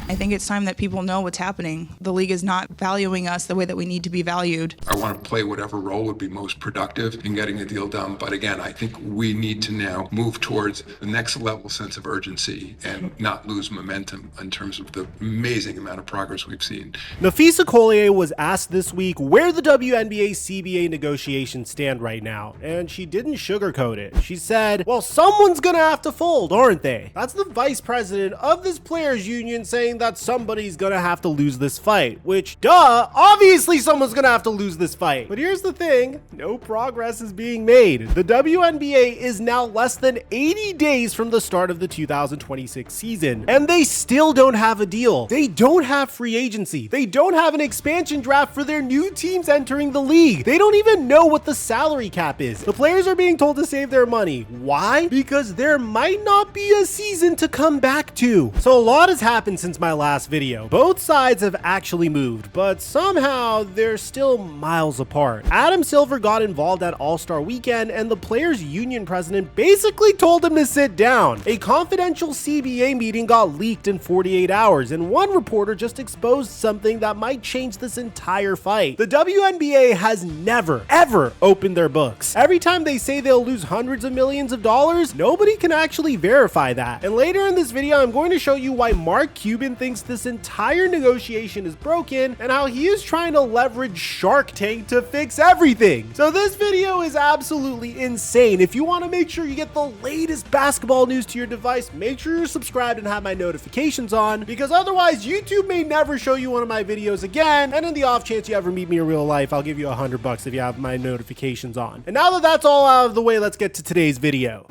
I think it's time that people know what's happening. The league is not valuing us the way that we need to be valued. I want to play whatever role would be most productive in getting a deal done. But again, I think we need to now move towards the next level sense of urgency and not lose momentum in terms of the amazing amount of progress we've seen. Napheesa Collier was asked this week where the WNBA CBA negotiations stand right now, and she didn't sugarcoat it. She said, well, someone's gonna have to fold, aren't they? That's the vice president of this players union saying that somebody's gonna have to lose this fight, which, duh, obviously someone's gonna have to lose this fight. But here's the thing, no progress is being made. The WNBA is now less than 80 days from the start of the 2026 season, and they still don't have a deal. They don't have free agency. They don't have an expansion draft for their new teams entering the league. They don't even know what the salary cap is. The players are being told to save their money. Why? Because there might not be a season to come back to. So a lot has happened since my last video. Both sides have actually moved, but somehow they're still miles apart. Adam Silver got involved at All-Star Weekend, and the players union president basically told him to sit down. A confidential CBA meeting got leaked in 48 hours, and one reporter just exposed something that might change this entire fight. The WNBA has never, ever opened their books. Every time they say they'll lose hundreds of millions of dollars, nobody can actually verify that. And later in this video, I'm going to show you why Mark Cuban thinks this entire negotiation is broken and how he is trying to leverage Shark Tank to fix everything. So this video is absolutely insane. If you want to make sure you get the latest basketball news to your device, make sure you're subscribed and have my notifications on, because otherwise YouTube may never show you one of my videos again. And in the off chance you ever meet me in real life, I'll give you $100 if you have my notifications on. And now that that's all out of the way, let's get to today's video.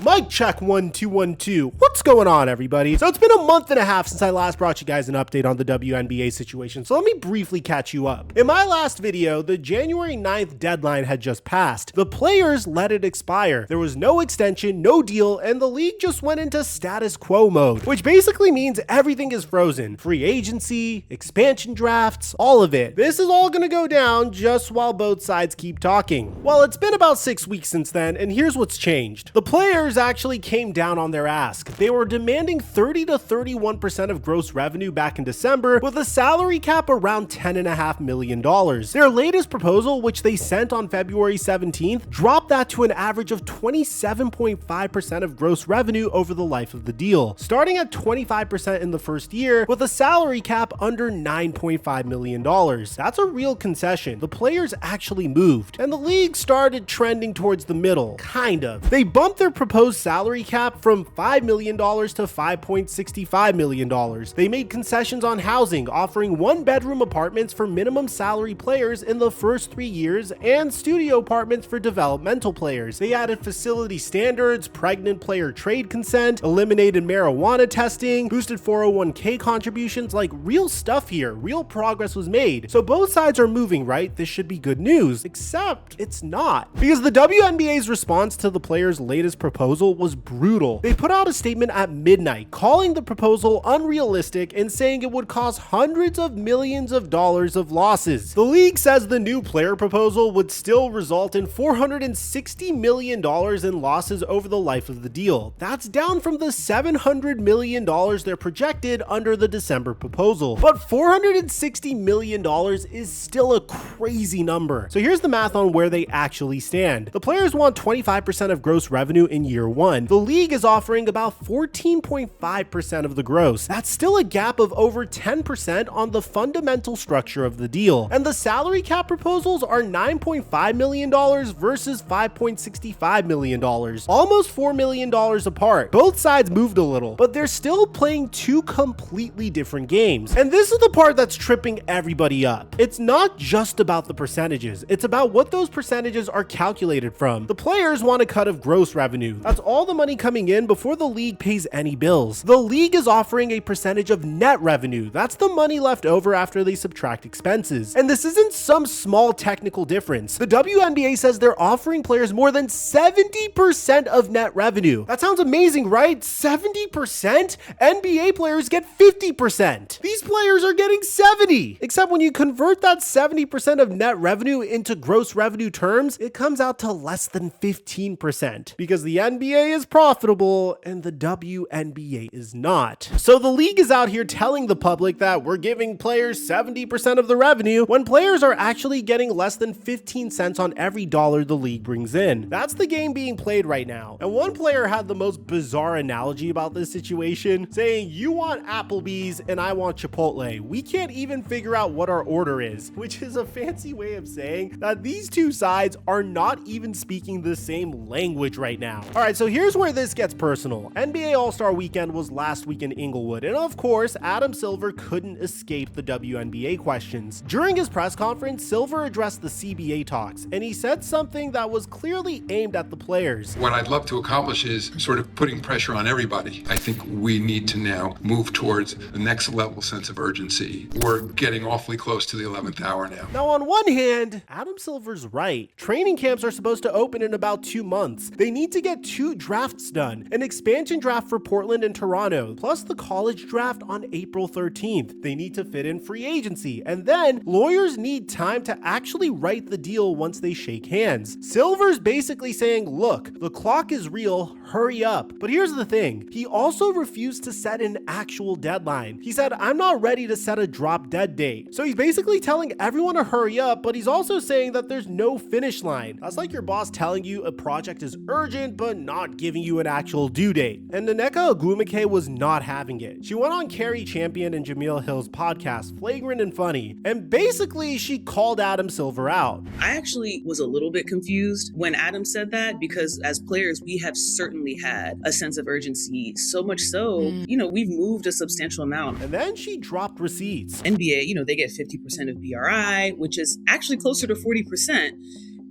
Mic check 1 2 1 2. What's going on, everybody? So it's been a month and a half since I last brought you guys an update on the WNBA situation, so let me briefly catch you up. In my last video, the January 9th deadline had just passed. The players let it expire. There was no extension, no deal, and the league just went into status quo mode, which basically means everything is frozen. Free agency, expansion drafts, all of it. This is all gonna go down just while both sides keep talking. Well, it's been about 6 weeks since then, and here's what's changed. The players actually came down on their ask. They were demanding 30 to 31% of gross revenue back in December, with a salary cap around $10.5 million. Their latest proposal, which they sent on February 17th, dropped that to an average of 27.5% of gross revenue over the life of the deal, starting at 25% in the first year, with a salary cap under $9.5 million. That's a real concession. The players actually moved, and the league started trending towards the middle, kind of. They bumped their proposed salary cap from $5 million to $5.65 million. They made concessions on housing, offering one-bedroom apartments for minimum salary players in the first 3 years and studio apartments for developmental players. They added facility standards, pregnant player trade consent, eliminated marijuana testing, boosted 401k contributions, like real stuff here. Real progress was made. So both sides are moving, right? This should be good news, except it's not. Because the WNBA's response to the players' latest proposal was brutal. They put out a statement at midnight calling the proposal unrealistic and saying it would cause hundreds of millions of dollars of losses. The league says the new player proposal would still result in $460 million in losses over the life of the deal. That's down from the $700 million they're projected under the December proposal. But $460 million is still a crazy number. So here's the math on where they actually stand. The players want 25% of gross revenue in year one. The league is offering about 14.5% of the gross. That's still a gap of over 10% on the fundamental structure of the deal. And the salary cap proposals are $9.5 million versus $5.65 million, almost $4 million apart. Both sides moved a little, but they're still playing two completely different games. And this is the part that's tripping everybody up. It's not just about the percentages, it's about what those percentages are calculated from. The players want a cut of gross revenue. That's all the money coming in before the league pays any bills. The league is offering a percentage of net revenue. That's the money left over after they subtract expenses. And this isn't some small technical difference. The WNBA says they're offering players more than 70% of net revenue. That sounds amazing, right? 70%? NBA players get 50%. These players are getting 70. Except when you convert that 70% of net revenue into gross revenue terms, it comes out to less than 15%. Because the NBA is profitable and the WNBA is not. So the league is out here telling the public that we're giving players 70% of the revenue when players are actually getting less than 15 cents on every dollar the league brings in. That's the game being played right now. And one player had the most bizarre analogy about this situation, saying, "You want Applebee's and I want Chipotle. We can't even figure out what our order is," which is a fancy way of saying that these two sides are not even speaking the same language right now. All right, so here's where this gets personal. NBA All-Star Weekend was last week in Inglewood, and of course, Adam Silver couldn't escape the WNBA questions. During his press conference, Silver addressed the CBA talks, and he said something that was clearly aimed at the players. What I'd love to accomplish is sort of putting pressure on everybody. I think we need to now move towards the next level sense of urgency. We're getting awfully close to the 11th hour now. Now, on one hand, Adam Silver's right. Training camps are supposed to open in about 2 months. They need to get 2 drafts done, an expansion draft for Portland and Toronto, plus the college draft on April 13th. They need to fit in free agency, and then lawyers need time to actually write the deal once they shake hands. Silver's basically saying, look, the clock is real, hurry up. But here's the thing, he also refused to set an actual deadline. He said, I'm not ready to set a drop dead date. So he's basically telling everyone to hurry up, but he's also saying that there's no finish line. That's like your boss telling you a project is urgent, but not giving you an actual due date. And Nneka Ogwumike was not having it. She went on Carrie Champion and Jameel Hill's podcast, Flagrant and Funny, and basically she called Adam Silver out. I actually was a little bit confused when Adam said that, because as players, we have certainly had a sense of urgency, so much so, we've moved a substantial amount. And then she dropped receipts. NBA, they get 50% of BRI, which is actually closer to 40%.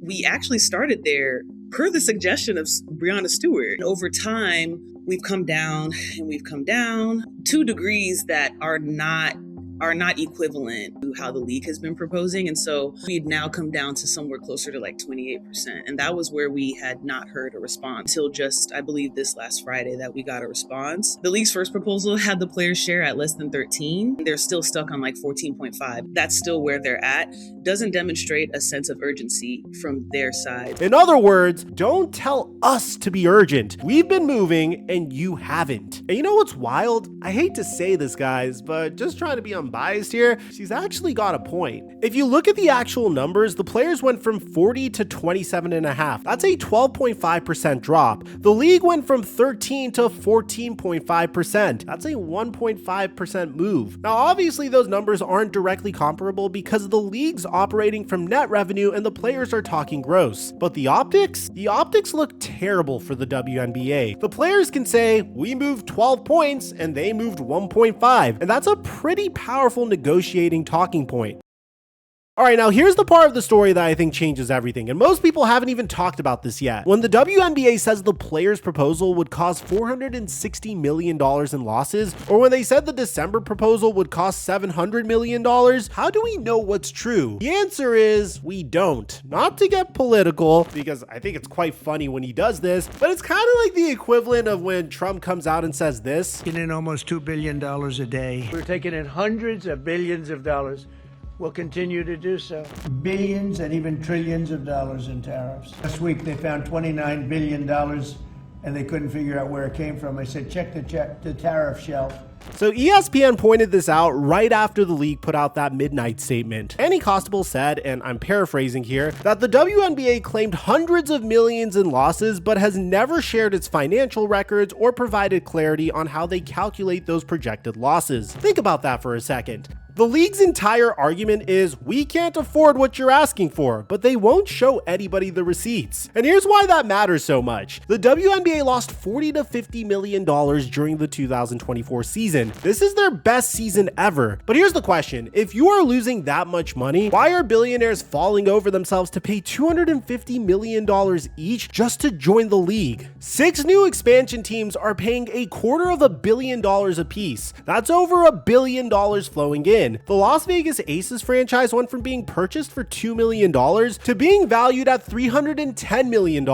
We actually started there per the suggestion of Breonna Stewart. Over time, we've come down and we've come down to degrees that are not equivalent to how the league has been proposing. And so we've now come down to somewhere closer to like 28%. And that was where we had not heard a response until just, I believe, this last Friday that we got a response. The league's first proposal had the players share at less than 13. They're still stuck on like 14.5. That's still where they're at. Doesn't demonstrate a sense of urgency from their side. In other words, don't tell us to be urgent. We've been moving and you haven't. And you know what's wild? I hate to say this, guys, but just trying to be unbiased here, she's actually got a point. If you look at the actual numbers, the players went from 40 to 27.5. That's a 12.5% drop. The league went from 13 to 14.5%. That's a 1.5% move. Now, obviously, those numbers aren't directly comparable because the league's operating from net revenue and the players are talking gross. But the optics? The optics look terrible for the WNBA. The players can say, we moved 12 points and they moved 1.5. And that's a pretty powerful negotiating talking point. All right, now here's the part of the story that I think changes everything, and most people haven't even talked about this yet. When the WNBA says the players' proposal would cause $460 million in losses, or when they said the December proposal would cost $700 million, how do we know what's true? The answer is we don't. Not to get political, because I think it's quite funny when he does this, but it's kind of like the equivalent of when Trump comes out and says this. Taking in almost $2 billion a day. We're taking in hundreds of billions of dollars. We'll continue to do so. Billions and even trillions of dollars in tariffs. Last week they found $29 billion and they couldn't figure out where it came from. I said, check the tariff shelf. So ESPN pointed this out right after the league put out that midnight statement. Annie Costable said, and I'm paraphrasing here, that the WNBA claimed hundreds of millions in losses but has never shared its financial records or provided clarity on how they calculate those projected losses. Think about that for a second. The league's entire argument is we can't afford what you're asking for, but they won't show anybody the receipts. And here's why that matters so much. The WNBA lost $40 to $50 million during the 2024 season. This is their best season ever. But here's the question. If you are losing that much money, why are billionaires falling over themselves to pay $250 million each just to join the league? 6 new expansion teams are paying $250 million apiece. That's over $1 billion flowing in. in. The Las Vegas Aces franchise went from being purchased for $2 million to being valued at $310 million.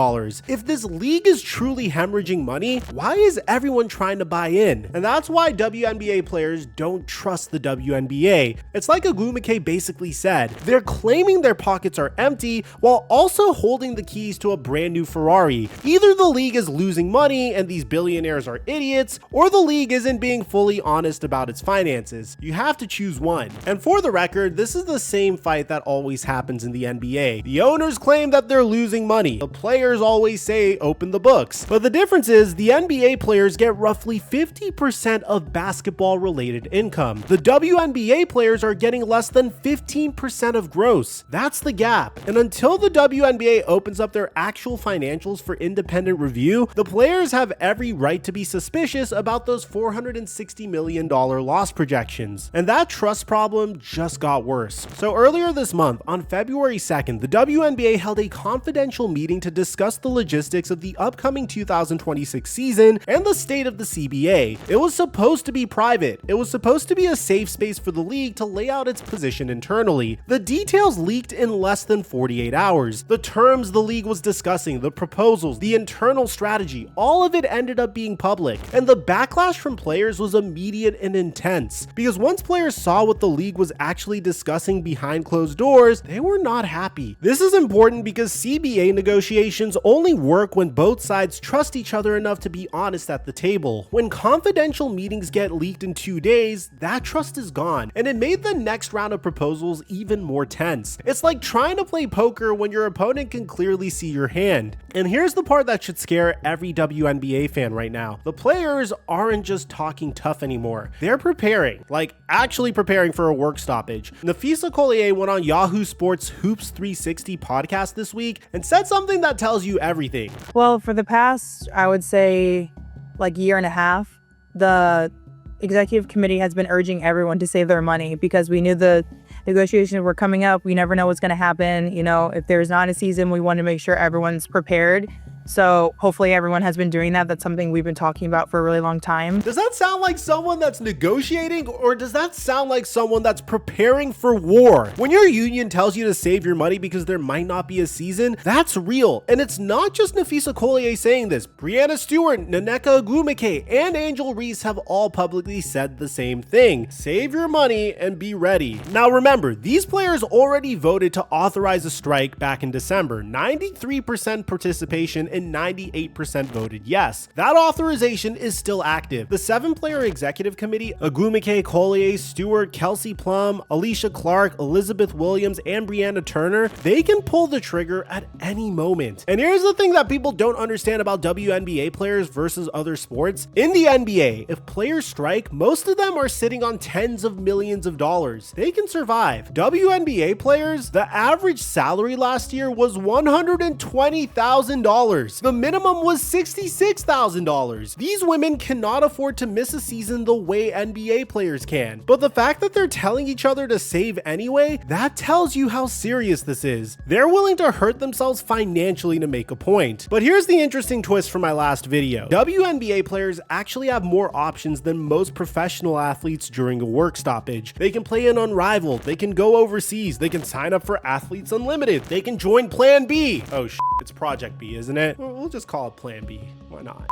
If this league is truly hemorrhaging money, why is everyone trying to buy in? And that's why WNBA players don't trust the WNBA. It's like Agumike basically said, they're claiming their pockets are empty while also holding the keys to a brand new Ferrari. Either the league is losing money and these billionaires are idiots, or the league isn't being fully honest about its finances. You have to choose one. And for the record, this is the same fight that always happens in the NBA. The owners claim that they're losing money. The players always say open the books. But the difference is the NBA players get roughly 50% of basketball related income. The WNBA players are getting less than 15% of gross. That's the gap. And until the WNBA opens up their actual financials for independent review, the players have every right to be suspicious about those $460 million loss projections. And that trust problem just got worse. So earlier this month, on February 2nd, the WNBA held a confidential meeting to discuss the logistics of the upcoming 2026 season and the state of the CBA. It was supposed to be private. It was supposed to be a safe space for the league to lay out its position internally. The details leaked in less than 48 hours. The terms the league was discussing, the proposals, the internal strategy, all of it ended up being public. And the backlash from players was immediate and intense, because once players saw what the league was actually discussing behind closed doors, they were not happy. This is important because CBA negotiations only work when both sides trust each other enough to be honest at the table. When confidential meetings get leaked in 2 days, that trust is gone, and it made the next round of proposals even more tense. It's like trying to play poker when your opponent can clearly see your hand. And here's the part that should scare every WNBA fan right now. The players aren't just talking tough anymore. They're preparing, like actually preparing for a work stoppage. Nafisa Collier went on Yahoo Sports Hoops 360 podcast this week and said something that tells you everything. Well, for the past, I would say, like year and a half, the executive committee has been urging everyone to save their money because we knew the negotiations were coming up. We never know what's going to happen. You know, if there's not a season, we want to make sure everyone's prepared. So hopefully everyone has been doing that. That's something we've been talking about for a really long time. Does that sound like someone that's negotiating, or does that sound like someone that's preparing for war? When your union tells you to save your money because there might not be a season, that's real. And it's not just Nafisa Collier saying this. Breanna Stewart, Nneka Ogwumike, and Angel Reese have all publicly said the same thing. Save your money and be ready. Now remember, these players already voted to authorize a strike back in December. 93% participation and 98% voted yes. That authorization is still active. The 7-player executive committee, Ogwumike, Collier, Stewart, Kelsey Plum, Alicia Clark, Elizabeth Williams, and Brianna Turner, they can pull the trigger at any moment. And here's the thing that people don't understand about WNBA players versus other sports. In the NBA, if players strike, most of them are sitting on tens of millions of dollars. They can survive. WNBA players, the average salary last year was $120,000. The minimum was $66,000. These women cannot afford to miss a season the way NBA players can. But the fact that they're telling each other to save anyway, that tells you how serious this is. They're willing to hurt themselves financially to make a point. But here's the interesting twist from my last video. WNBA players actually have more options than most professional athletes during a work stoppage. They can play in Unrivaled, they can go overseas, they can sign up for Athletes Unlimited, they can join Plan B. Oh it's Project B, isn't it? We'll just call it Plan B. Why not?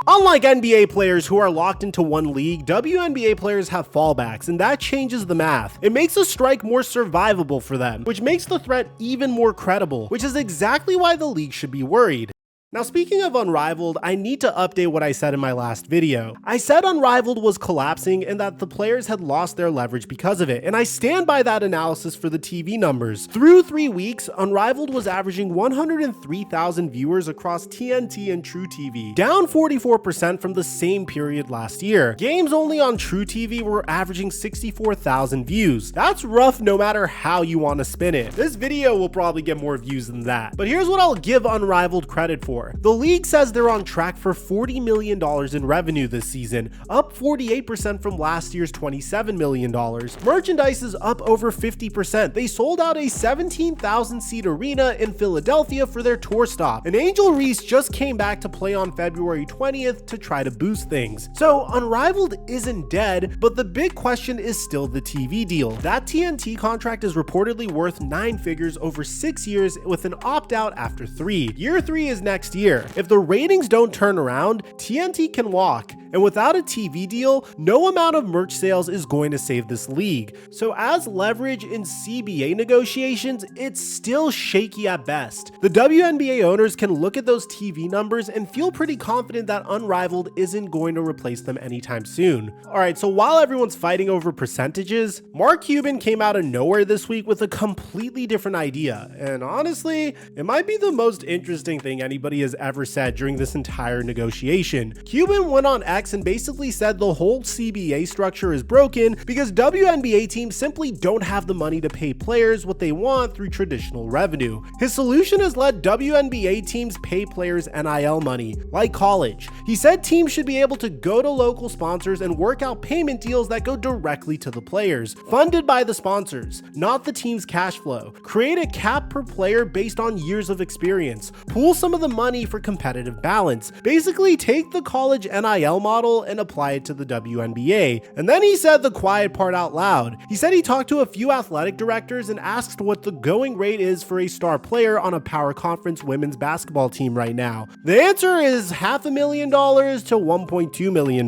Unlike NBA players who are locked into one league, WNBA players have fallbacks, and that changes the math. It makes a strike more survivable for them, which makes the threat even more credible, which is exactly why the league should be worried. Now, speaking of Unrivaled, I need to update what I said in my last video. I said Unrivaled was collapsing and that the players had lost their leverage because of it, and I stand by that analysis for the TV numbers. Through 3 weeks, Unrivaled was averaging 103,000 viewers across TNT and True TV, down 44% from the same period last year. Games only on True TV were averaging 64,000 views. That's rough no matter how you want to spin it. This video will probably get more views than that. But here's what I'll give Unrivaled credit for. for. The league says they're on track for $40 million in revenue this season, up 48% from last year's $27 million. Merchandise is up over 50%. They sold out a 17,000 seat arena in Philadelphia for their tour stop, and Angel Reese just came back to play on February 20th to try to boost things. So Unrivaled isn't dead, but the big question is still the TV deal. That TNT contract is reportedly worth 9 figures over 6 years with an opt-out after 3. Year 3 is next year. If the ratings don't turn around, TNT can walk. And without a TV deal, no amount of merch sales is going to save this league. So as leverage in CBA negotiations, it's still shaky at best. The WNBA owners can look at those TV numbers and feel pretty confident that Unrivaled isn't going to replace them anytime soon. Alright, so while everyone's fighting over percentages, Mark Cuban came out of nowhere this week with a completely different idea. And honestly, it might be the most interesting thing anybody has ever said during this entire negotiation. Cuban went on X and basically said the whole CBA structure is broken because WNBA teams simply don't have the money to pay players what they want through traditional revenue. His solution is let WNBA teams pay players NIL money, like college. He said teams should be able to go to local sponsors and work out payment deals that go directly to the players, funded by the sponsors, not the team's cash flow. Create a cap per player based on years of experience. Pool some of the money for competitive balance. Basically take the college NIL model and apply it to the WNBA. And then he said the quiet part out loud. He said he talked to a few athletic directors and asked what the going rate is for a star player on a power conference women's basketball team right now. The answer is $500,000 to $1.2 million.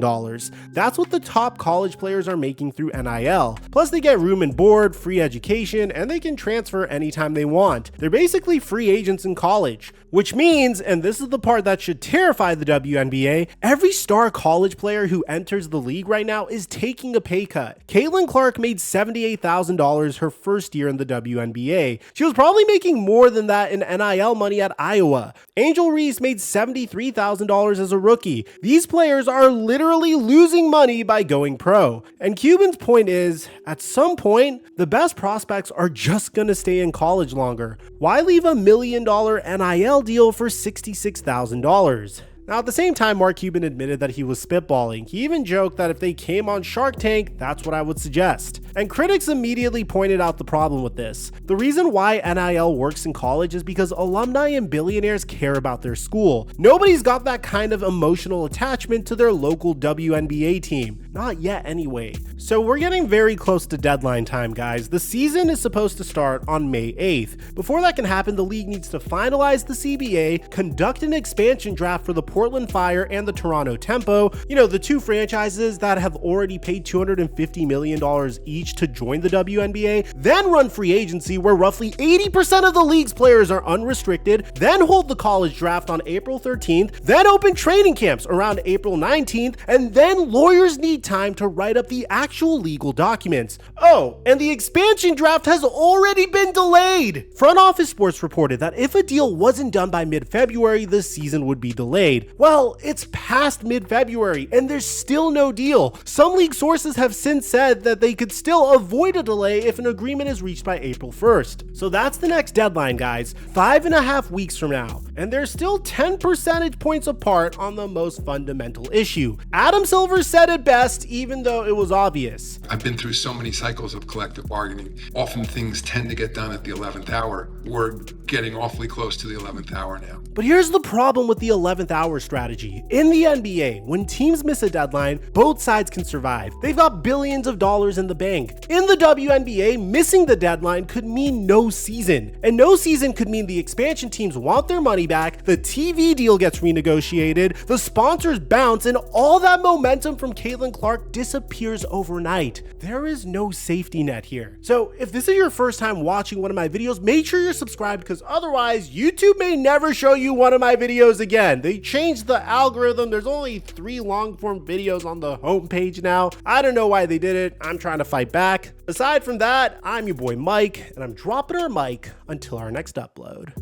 That's what the top college players are making through NIL. Plus they get room and board, free education, and they can transfer anytime they want. They're basically free agents in college, which means, and this is the part that should terrify the WNBA, every star college player who enters the league right now is taking a pay cut. Caitlin Clark made $78,000 her first year in the WNBA. She was probably making more than that in NIL money at Iowa. Angel Reese made $73,000 as a rookie. These players are literally losing money by going pro. And Cuban's point is, at some point, the best prospects are just gonna stay in college longer. Why leave $1 million NIL deal for $66,000? Now, at the same time, Mark Cuban admitted that he was spitballing. He even joked that if they came on Shark Tank, that's what I would suggest. And critics immediately pointed out the problem with this. The reason why NIL works in college is because alumni and billionaires care about their school. Nobody's got that kind of emotional attachment to their local WNBA team. Not yet anyway. So we're getting very close to deadline time, guys. The season is supposed to start on May 8th. Before that can happen, the league needs to finalize the CBA, conduct an expansion draft for the Portland Fire and the Toronto Tempo, the two franchises that have already paid $250 million each to join the WNBA, then run free agency where roughly 80% of the league's players are unrestricted, then hold the college draft on April 13th, then open training camps around April 19th, and then lawyers need time to write up the actual legal documents. Oh, and the expansion draft has already been delayed. Front Office Sports reported that if a deal wasn't done by mid-February, the season would be delayed. Well, it's past mid-February and there's still no deal. Some league sources have since said that they could still avoid a delay if an agreement is reached by April 1st. So that's the next deadline, guys, 5.5 weeks from now. And they're still 10 percentage points apart on the most fundamental issue. Adam Silver said it best, even though it was obvious. I've been through so many cycles of collective bargaining. Often things tend to get done at the 11th hour. We're getting awfully close to the 11th hour now. But here's the problem with the 11th hour strategy. In the NBA, when teams miss a deadline, both sides can survive. They've got billions of dollars in the bank. In the WNBA, missing the deadline could mean no season. And no season could mean the expansion teams want their money back, the TV deal gets renegotiated, the sponsors bounce, and all that momentum from Caitlin Clark disappears overnight. There is no safety net here. So if this is your first time watching one of my videos, make sure you're subscribed because otherwise YouTube may never show you one of my videos again. They changed the algorithm. There's only 3 long form videos on the homepage now. I don't know why they did it. I'm trying to fight back. Aside from that, I'm your boy Mike, and I'm dropping our mic until our next upload.